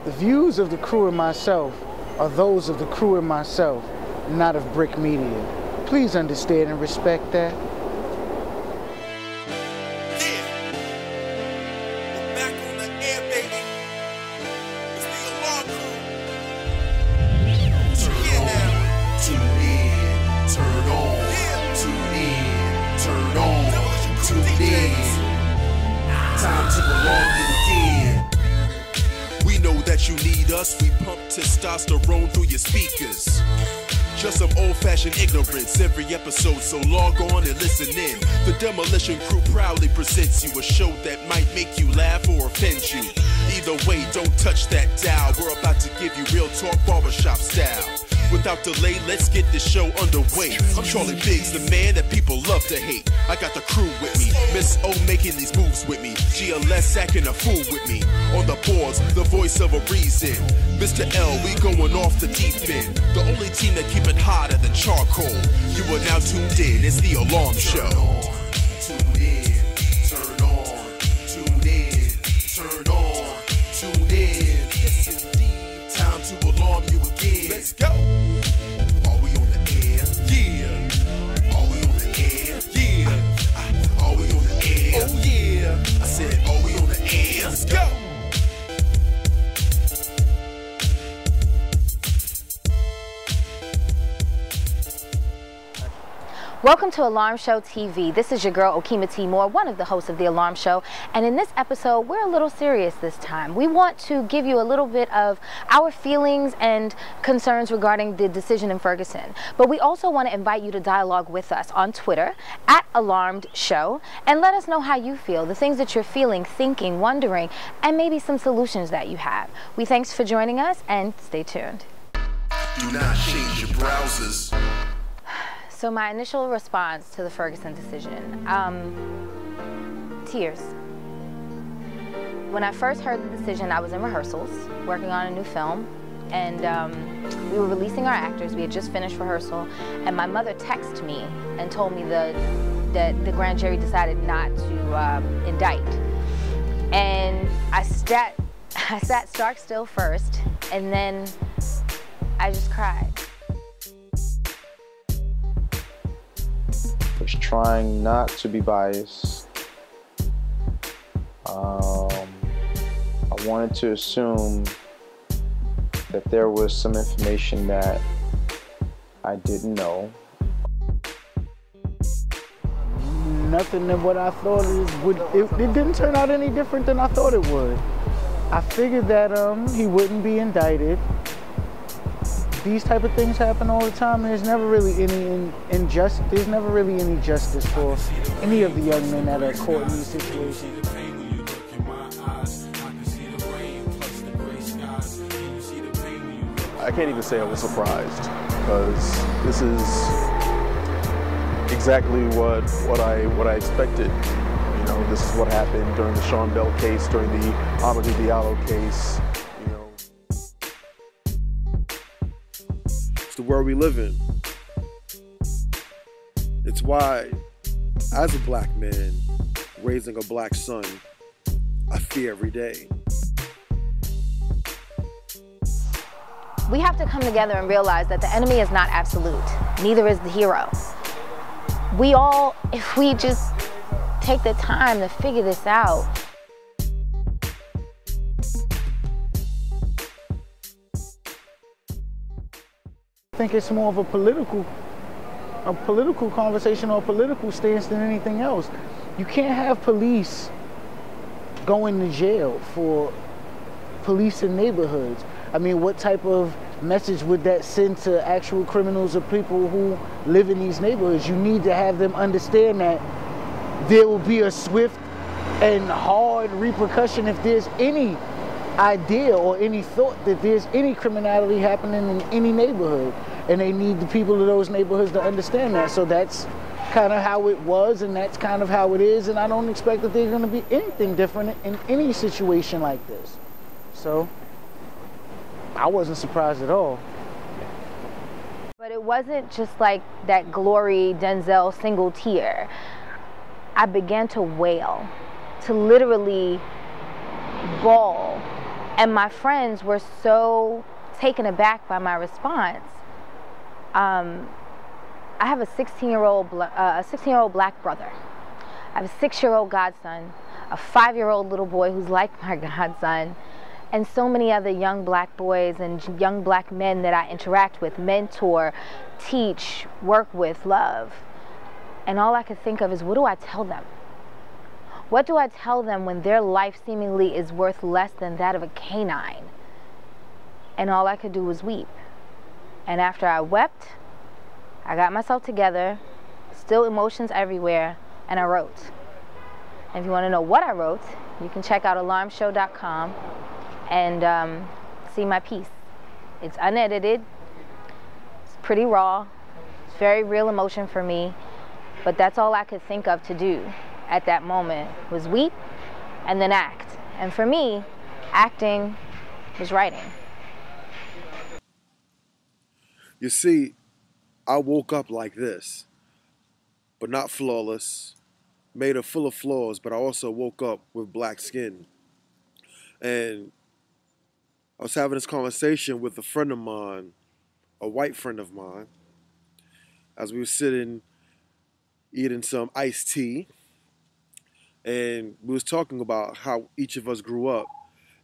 The views of the crew and myself are those of the crew and myself, not of Brick Media. Please understand and respect that. You need us, we pump testosterone through your speakers. Just some old-fashioned ignorance every episode, so log on and listen in. The Demolition Crew proudly presents you a show that might make you laugh or offend you. Either way, don't touch that dial. We're about to give you real talk barbershop style. Without delay, let's get this show underway. I'm Charlie Biggs, the man that people love to hate. I got the crew with me, Miss O making these moves with me, GLS acting a fool with me. On the boards, the voice of a reason. Mr. L, we going off the deep end. The only team that keep it hotter than charcoal. You are now tuned in, it's the Alarm Show. Tune in, turn on, tune in, turn on, tune in. Yes indeed, time to alarm you again. Let's go. Are we on the air? Yeah. Are we on the air? Yeah. Are we on the air? Oh yeah. I said, are we on the air? Let's go. Welcome to Alarm Show TV. This is your girl Okima T. Moore, one of the hosts of the Alarm Show. And in this episode, we're a little serious this time. We want to give you a little bit of our feelings and concerns regarding the decision in Ferguson. But we also want to invite you to dialogue with us on Twitter @AlarmedShow and let us know how you feel, the things that you're feeling, thinking, wondering, and maybe some solutions that you have. We thanks for joining us and stay tuned. Do not change your browsers. So my initial response to the Ferguson decision, tears. When I first heard the decision, I was in rehearsals, working on a new film, and we were releasing our actors. We had just finished rehearsal, and my mother texted me and told me that the grand jury decided not to indict. And I sat stark still first, and then I just cried. Was trying not to be biased. I wanted to assume that there was some information that I didn't know. Nothing than what I thought it didn't turn out any different than I thought it would. I figured that he wouldn't be indicted. These type of things happen all the time. There's never really any injustice. There's never really any justice for any of the young men that are caught in these situations. I can't even say I was surprised, because this is exactly what I expected. You know, this is what happened during the Sean Bell case, during the Amadou Diallo case. The world we live in. It's why, as a black man raising a black son, I fear every day. We have to come together and realize that the enemy is not absolute. Neither is the hero. We all, if we just take the time to figure this out, I think it's more of a political conversation or a political stance than anything else. You can't have police going to jail for policing neighborhoods. I mean, what type of message would that send to actual criminals or people who live in these neighborhoods? You need to have them understand that there will be a swift and hard repercussion if there's any idea or any thought that there's any criminality happening in any neighborhood, and they need the people of those neighborhoods to understand that. So that's kind of how it was, and that's kind of how it is, and I don't expect that there's going to be anything different in any situation like this. So I wasn't surprised at all. But it wasn't just like that Glory Denzel single tear. I began to wail, to literally bawl And my friends were so taken aback by my response. I have a 16-year-old black brother. I have a 6-year-old godson, a 5-year-old little boy who's like my godson, and so many other young black boys and young black men that I interact with, mentor, teach, work with, love. And all I could think of is, what do I tell them? What do I tell them when their life seemingly is worth less than that of a canine? And all I could do was weep. And after I wept, I got myself together, still emotions everywhere, and I wrote. And if you want to know what I wrote, you can check out alarmshow.com and see my piece. It's unedited, it's pretty raw, it's very real emotion for me, but that's all I could think of to do at that moment, was weep and then act. And for me, acting was writing. You see, I woke up like this, but not flawless, made of full of flaws, but I also woke up with black skin. And I was having this conversation with a friend of mine, a white friend of mine, as we were sitting eating some iced tea, and we was talking about how each of us grew up.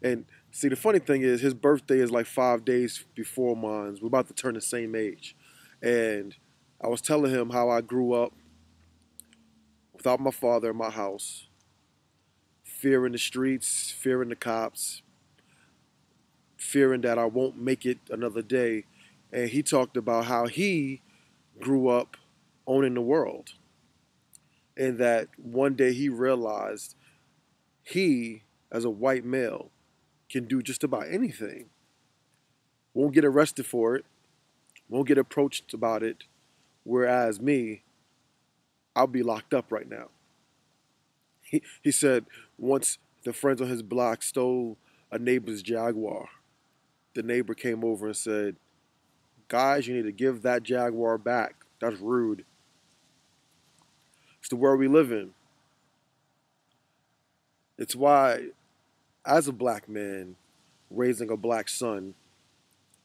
And see, the funny thing is, his birthday is like 5 days before mine. We're about to turn the same age. And I was telling him how I grew up without my father in my house, fearing the streets, fearing the cops, fearing that I won't make it another day. And he talked about how he grew up owning the world. And that one day he realized he, as a white male, can do just about anything. Won't get arrested for it, won't get approached about it, whereas me, I'll be locked up right now. He said once the friends on his block stole a neighbor's Jaguar, the neighbor came over and said, "Guys, you need to give that Jaguar back. That's rude." It's the world we live in. It's why, as a black man raising a black son,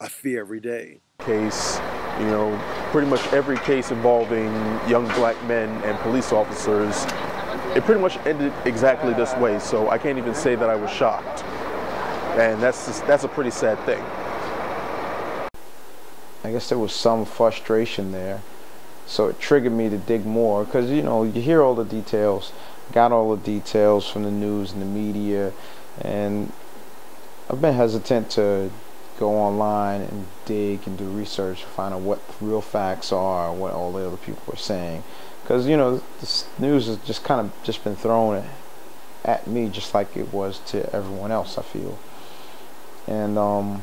I fear every day. Case, you know, pretty much every case involving young black men and police officers, it pretty much ended exactly this way. So I can't even say that I was shocked. And that's a pretty sad thing. I guess there was some frustration there. So it triggered me to dig more, because, you know, you hear all the details, got all the details from the news and the media, and I've been hesitant to go online and dig and do research to find out what real facts are, what all the other people are saying, because, you know, this news has just kind of been thrown at me just like it was to everyone else, I feel. And so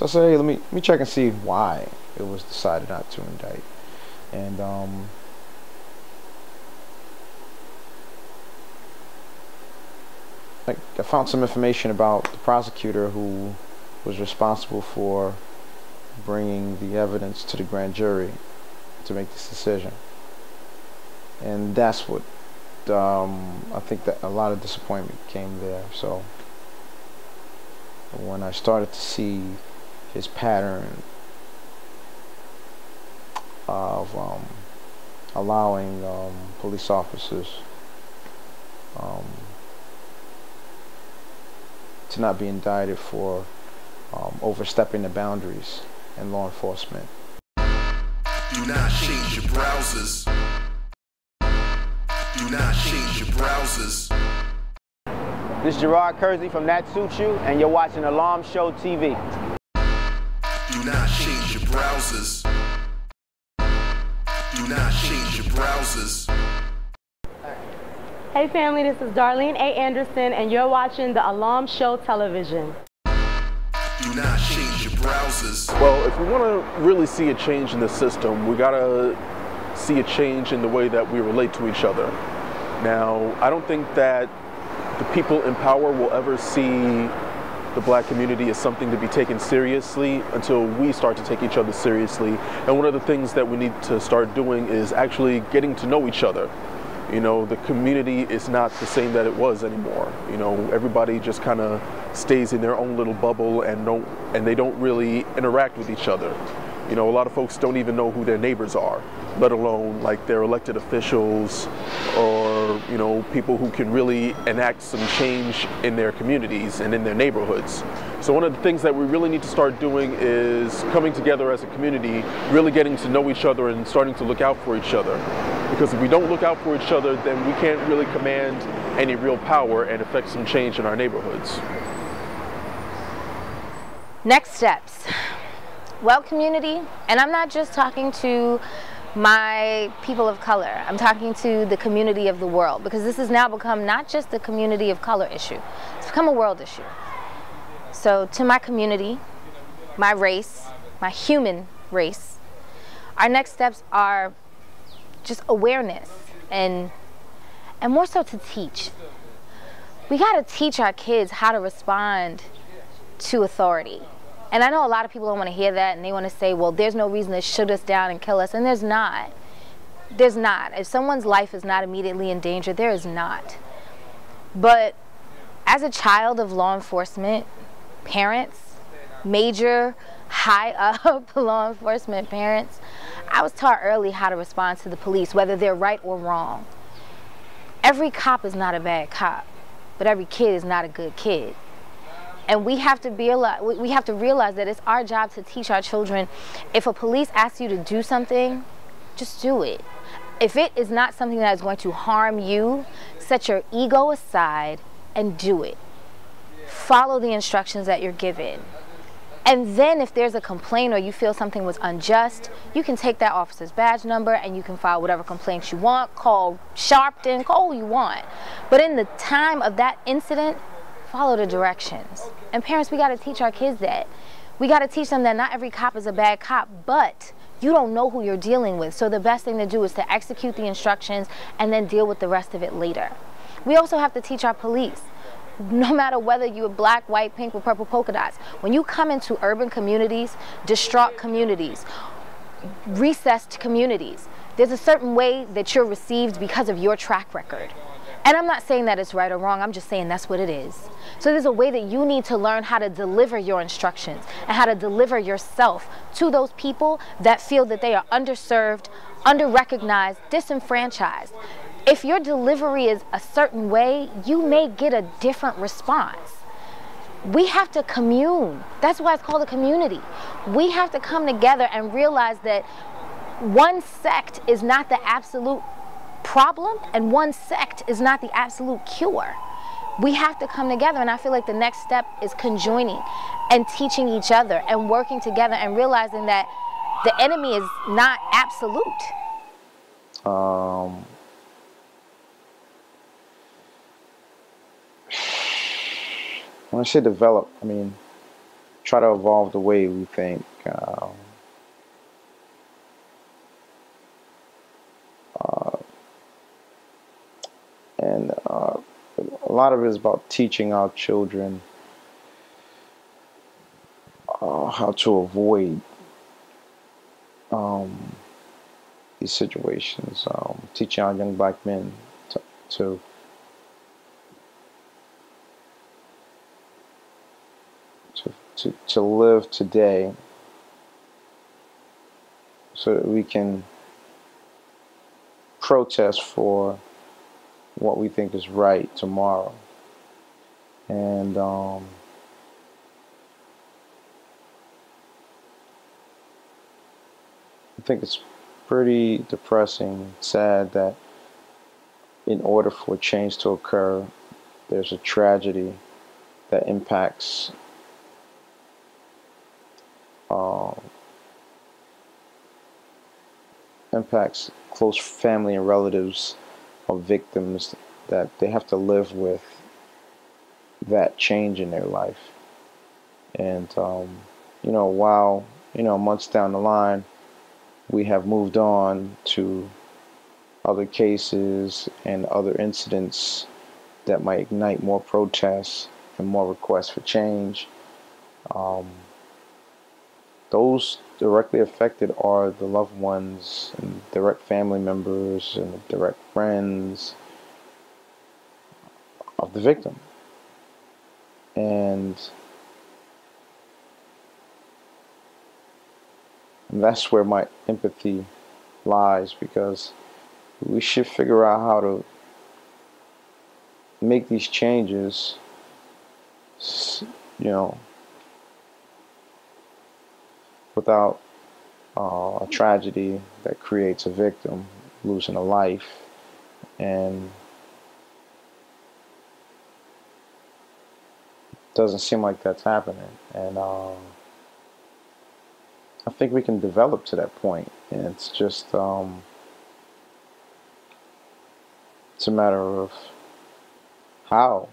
I said, hey, let me check and see why it was decided not to indict. And I found some information about the prosecutor who was responsible for bringing the evidence to the grand jury to make this decision. And that's what I think that a lot of disappointment came there. So when I started to see his pattern of allowing police officers to not be indicted for overstepping the boundaries in law enforcement. Do not change your browsers. Do not change your browsers. This is Gerard Kersey from That Suits You, and you're watching Alarm Show TV. Do not change your browsers. Do not change your browsers. Hey family, this is Darlene A. Anderson, and you're watching the Alarm Show Television. Do not change your browsers. Well, if we want to really see a change in the system, we gotta see a change in the way that we relate to each other. Now, I don't think that the people in power will ever see the black community as something to be taken seriously until we start to take each other seriously. And one of the things that we need to start doing is actually getting to know each other. You know, the community is not the same that it was anymore. You know, everybody just kind of stays in their own little bubble and they don't really interact with each other. You know, a lot of folks don't even know who their neighbors are, let alone like their elected officials or, you know, people who can really enact some change in their communities and in their neighborhoods. So one of the things that we really need to start doing is coming together as a community, really getting to know each other and starting to look out for each other. Because if we don't look out for each other, then we can't really command any real power and affect some change in our neighborhoods. Next steps. Well, community, and I'm not just talking to my people of color, I'm talking to the community of the world, because this has now become not just a community of color issue, it's become a world issue. So to my community, my race, my human race, our next steps are just awareness and more so to teach. We got to teach our kids how to respond to authority. And I know a lot of people don't want to hear that, and they want to say, well, there's no reason to shoot us down and kill us. And there's not. There's not. If someone's life is not immediately in danger, there is not. But as a child of law enforcement, parents, major, high up law enforcement parents, I was taught early how to respond to the police, whether they're right or wrong. Every cop is not a bad cop, but every kid is not a good kid. And we have to realize that it's our job to teach our children, if a police asks you to do something, just do it. If it is not something that is going to harm you, set your ego aside and do it. Follow the instructions that you're given. And then if there's a complaint or you feel something was unjust, you can take that officer's badge number and you can file whatever complaints you want, call Sharpton, call who you want. But in the time of that incident, follow the directions. And parents, we got to teach our kids that. We got to teach them that not every cop is a bad cop, but you don't know who you're dealing with. So the best thing to do is to execute the instructions and then deal with the rest of it later. We also have to teach our police, no matter whether you're black, white, pink, or purple polka dots. When you come into urban communities, distraught communities, recessed communities, there's a certain way that you're received because of your track record. And I'm not saying that it's right or wrong, I'm just saying that's what it is. So there's a way that you need to learn how to deliver your instructions and how to deliver yourself to those people that feel that they are underserved, under-recognized, disenfranchised. If your delivery is a certain way, you may get a different response. We have to commune. That's why it's called a community. We have to come together and realize that one sect is not the absolute problem and one sect is not the absolute cure. We have to come together, and I feel like the next step is conjoining and teaching each other and working together and realizing that the enemy is not absolute. When I say develop, I mean try to evolve the way we think. A lot of it is about teaching our children how to avoid these situations. Teaching our young black men to live today so that we can protest for what we think is right tomorrow. And I think it's pretty depressing, sad that in order for change to occur, there's a tragedy that impacts close family and relatives of victims, that they have to live with that change in their life. And you know, while months down the line we have moved on to other cases and other incidents that might ignite more protests and more requests for change, those directly affected are the loved ones and direct family members and the direct friends of the victim. And that's where my empathy lies, because we should figure out how to make these changes, you know, without a tragedy that creates a victim losing a life. And it doesn't seem like that's happening. And I think we can develop to that point. And it's just it's a matter of how.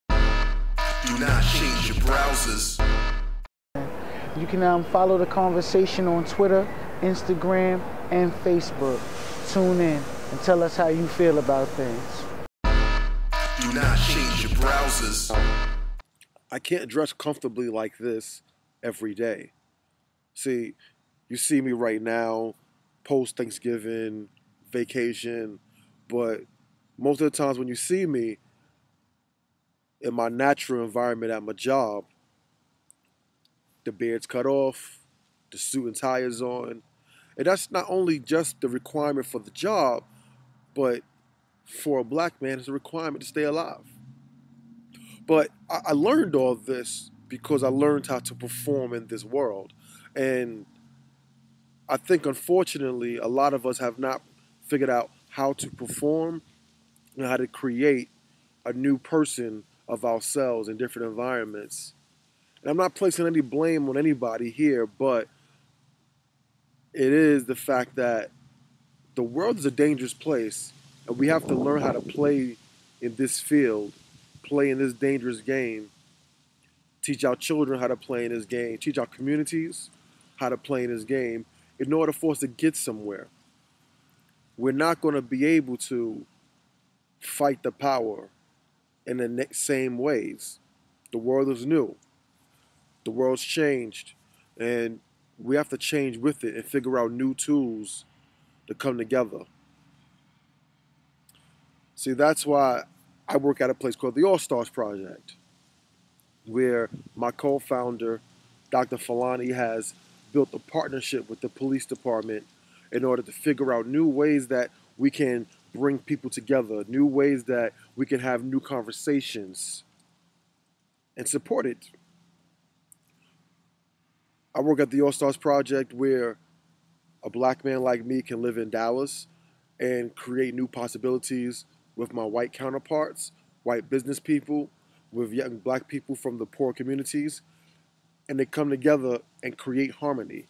Do not change your browsers. You can follow the conversation on Twitter, Instagram, and Facebook. Tune in and tell us how you feel about things. Do not change your browsers. I can't dress comfortably like this every day. See, you see me right now, post-Thanksgiving, vacation, but most of the times when you see me in my natural environment at my job, the beard's cut off, the suit and tie is on. And that's not only just the requirement for the job, but for a black man, it's a requirement to stay alive. But I learned all this because I learned how to perform in this world. And I think, unfortunately, a lot of us have not figured out how to perform and how to create a new person of ourselves in different environments. And I'm not placing any blame on anybody here, but it is the fact that the world is a dangerous place, and we have to learn how to play in this field, play in this dangerous game, teach our children how to play in this game, teach our communities how to play in this game in order for us to get somewhere. We're not going to be able to fight the power in the same ways. The world is new. The world's changed, and we have to change with it and figure out new tools to come together. See, that's why I work at a place called the All-Stars Project, where my co-founder, Dr. Falani, has built a partnership with the police department in order to figure out new ways that we can bring people together, new ways that we can have new conversations and support it. I work at the All-Stars Project, where a black man like me can live in Dallas and create new possibilities with my white counterparts, white business people, with young black people from the poor communities, and they come together and create harmony,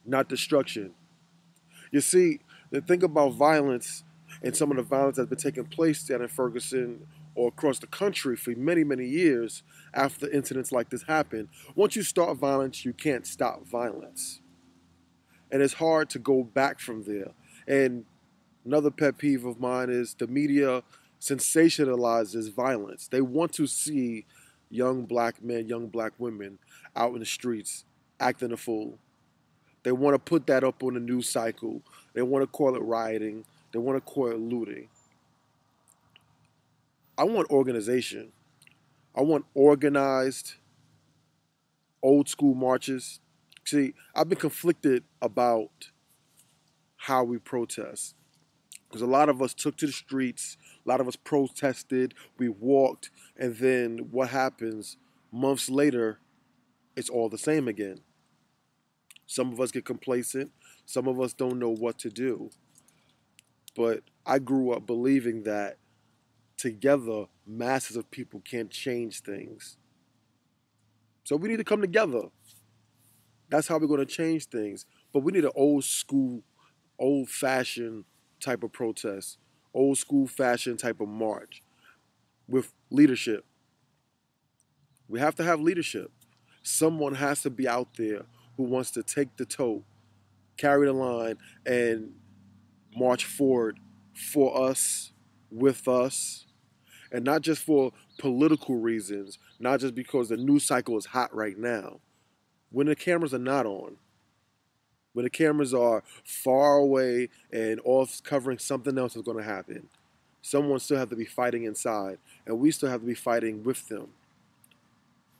not destruction. You see, the thing about violence and some of the violence that's been taking place down in Ferguson or across the country for many, many years after incidents like this happen, once you start violence, you can't stop violence. And it's hard to go back from there. And another pet peeve of mine is the media sensationalizes violence. They want to see young black men, young black women out in the streets acting a fool. They want to put that up on the news cycle. They want to call it rioting. They want to call it looting. I want organization. I want organized, old school marches. See, I've been conflicted about how we protest, because a lot of us took to the streets, a lot of us protested, we walked, and then what happens months later, it's all the same again. Some of us get complacent, some of us don't know what to do. But I grew up believing that together, masses of people can change things. So we need to come together. That's how we're going to change things. But we need an old school, old fashioned type of protest, old school fashion type of march with leadership. We have to have leadership. Someone has to be out there who wants to take the tote, carry the line, and march forward for us, with us, and not just for political reasons, not just because the news cycle is hot right now. When the cameras are not on, When the cameras are far away and off covering something else is going to happen. Someone still have to be fighting inside, and we still have to be fighting with them.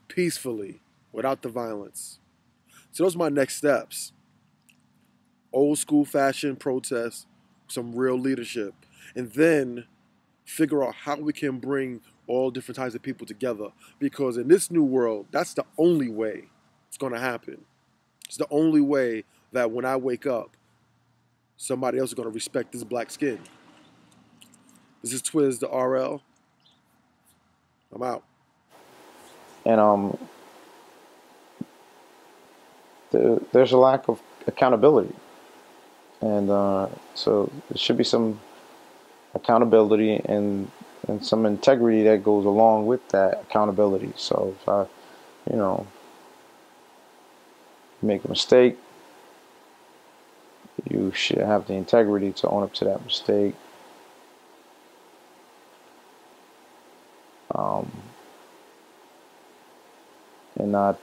Peacefully, without the violence. So those are my next steps. Old school fashion protests, some real leadership. And then figure out how we can bring all different types of people together. Because in this new world, that's the only way it's going to happen. It's the only way that when I wake up, somebody else is going to respect this black skin. This is Twiz, the RL. I'm out. And there's a lack of accountability. And so there should be some accountability and some integrity that goes along with that accountability. So if I, make a mistake, you should have the integrity to own up to that mistake. And not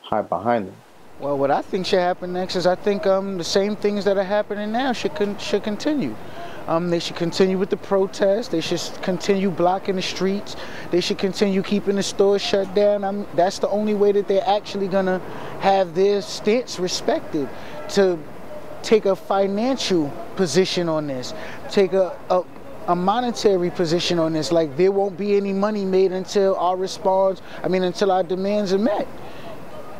hide behind them. Well, what I think should happen next is I think the same things that are happening now should continue. They should continue with the protests. They should continue blocking the streets. They should continue keeping the stores shut down. That's the only way that they're actually going to have their stance respected, to take a financial position on this, take a monetary position on this. Like, there won't be any money made until until our demands are met.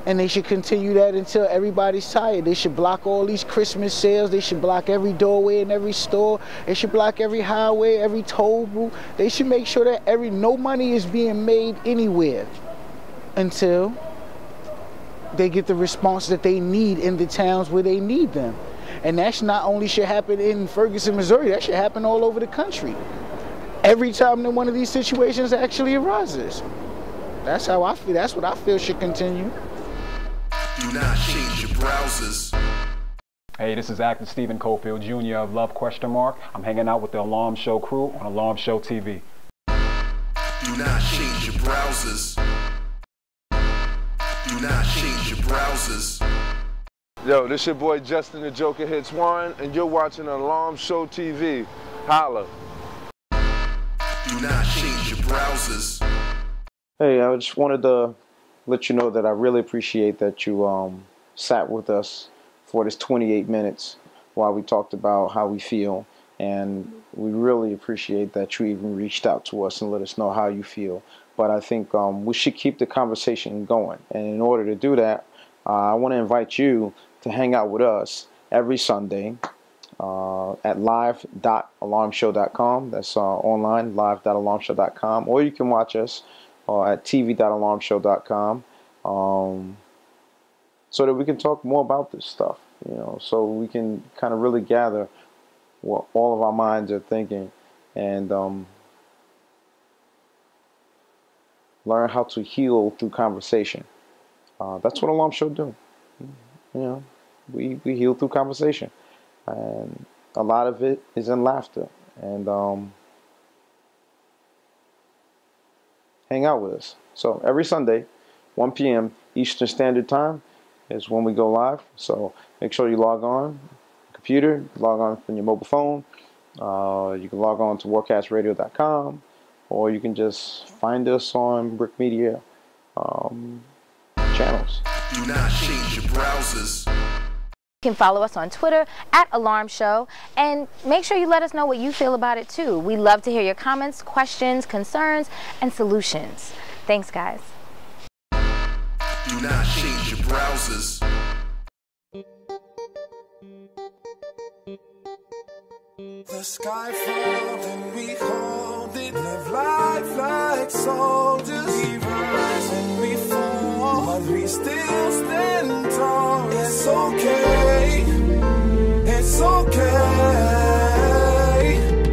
And they should continue that until everybody's tired. They should block all these Christmas sales. They should block every doorway in every store. They should block every highway, every toll booth. They should make sure that no money is being made anywhere until they get the response that they need in the towns where they need them. And that's not only should happen in Ferguson, Missouri, that should happen all over the country. Every time that one of these situations actually arises. That's how I feel. That's what I feel should continue. Do not change your browsers. Hey, this is actor Stephen Cofield Jr. of Love ? I'm hanging out with the Alarm Show crew on Alarm Show TV. Do not change your browsers. Do not change your browsers. Yo, this your boy Justin the Joker Hits One, and you're watching Alarm Show TV. Holla. Do not change your browsers. Hey, I just wanted to let you know that I really appreciate that you sat with us for this 28 minutes while we talked about how we feel, and we really appreciate that you even reached out to us and let us know how you feel. But I think we should keep the conversation going, and in order to do that, I want to invite you to hang out with us every Sunday at live.alarmshow.com. That's online, live.alarmshow.com, or you can watch us at tv.alarmshow.com, so that we can talk more about this stuff, so we can kind of really gather what all of our minds are thinking and learn how to heal through conversation. That's what Alarm Show do. We heal through conversation, and a lot of it is in laughter. And hang out with us. So every Sunday, 1 p.m. Eastern Standard Time is when we go live. So make sure you log on your computer, log on from your mobile phone. You can log on to warcastradio.com, or you can just find us on Brick Media channels. Do not change your browsers. You can follow us on Twitter at Alarm Show, and make sure you let us know what you feel about it too. We love to hear your comments, questions, concerns, and solutions. Thanks, guys. Do not change your browsers. The sky falls and we hold it. Live life like soldiers. We rise and we fall, but we still stand tall. It's okay. It's okay.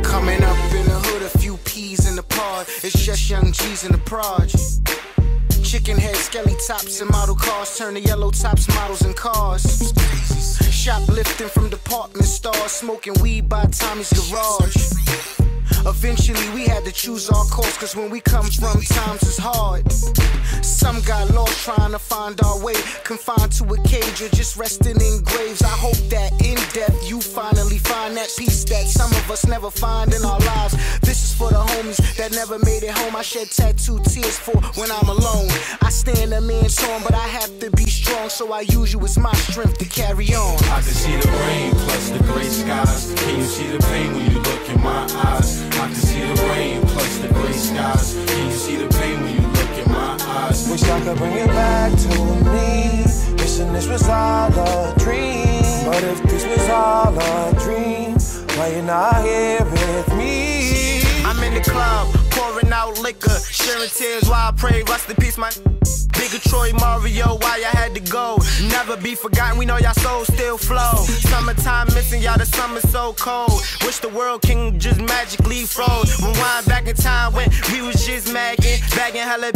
Coming up in the hood, a few peas in the pod. It's just young G's in the project. Chicken head, skelly tops, and model cars turn to yellow tops, models, and cars. Shoplifting from department stores, smoking weed by Tommy's garage. Eventually we had to choose our course, cause when we come from times it's hard. Some got lost trying to find our way, confined to a cage or just resting in graves. I hope that in death you finally find that peace that some of us never find in our lives. This is for the homies that never made it home. I shed tattooed tears for when I'm alone. I stand a man's torn, but I have to be strong, so I use you as my strength to carry on. I can see the rain plus the gray skies. Can you see the pain when you look in my eyes? I can see the rain plus the gray skies. Can you see the pain when you look in my eyes? Wish I could bring it back to me. Wishing this was all a dream. But if this was all a dream, why you not here with me? I'm in the club, pouring out liquor, sharing tears while I pray, rest in peace, my Bigger Troy Mario, why I had to go. Never be forgotten, we know y'all souls still flow. Summertime missing y'all, the summer's so cold. Wish the world can just magically froze. Rewind back in time when we was just magging, bagging hella.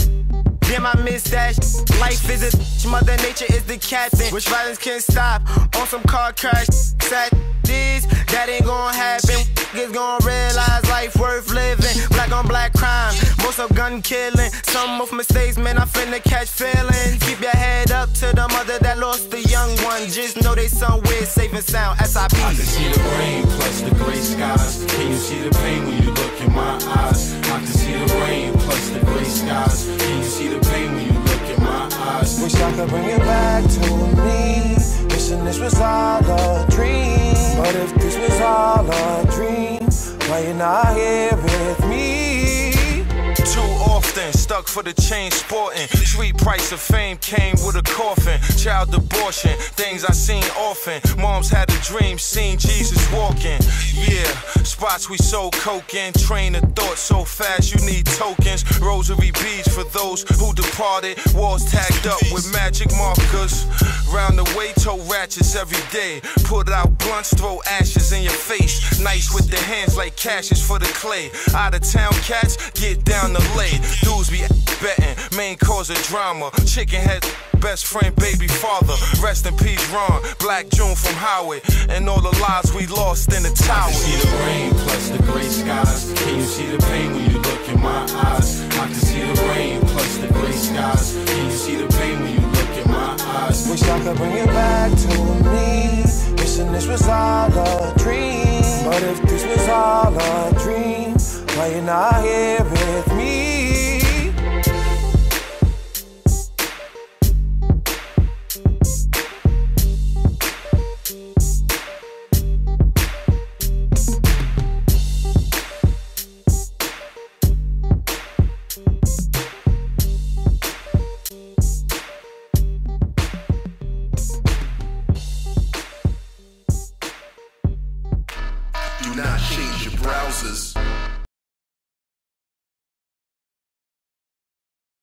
Damn, I miss that. Life is a Mother Nature is the captain, which violence can't stop. On some car crash, sad this, that ain't gonna happen. Niggas gonna realize life worth living. Black on black crime, most of gun killing. Some of mistakes, man, I finna catch feelings. Keep your head up to the mother that lost the young one. Just know they somewhere safe and sound. SIP. I can see the rain plus the gray skies. Can you see the pain when you look in my eyes? I can see the rain plus the gray skies. Can you see the pain when you look in my eyes? Wish I could bring it back to me. Wishing this was all a dream. But if this was all a dream, why you not here with me? Too often, stuck for the chain sporting. Sweet price of fame came with a coffin. Child abortion, things I seen often. Moms had a dream, seen Jesus walking. Yeah, spots we sold coke in. Train of thought so fast you need tokens. Rosary beads for those who departed. Walls tagged up with magic markers. Round the way, tow ratchets every day. Put out blunts, throw ashes in your face. Nice with the hands like caches for the clay. Out of town cats, get down the lay. Dudes be betting, main cause of drama. Chicken head, best friend, baby father. Rest in peace, Ron. Black June from Howard. And all the lives we lost in the tower. I can see the rain plus the gray skies. Can you see the pain when you look in my eyes? I can see the rain plus the gray skies. Can you see the pain when you look in my eyes? Wish I could bring it back to me. Wishing this was all a dream. But if this was all a dream, why you not here with me?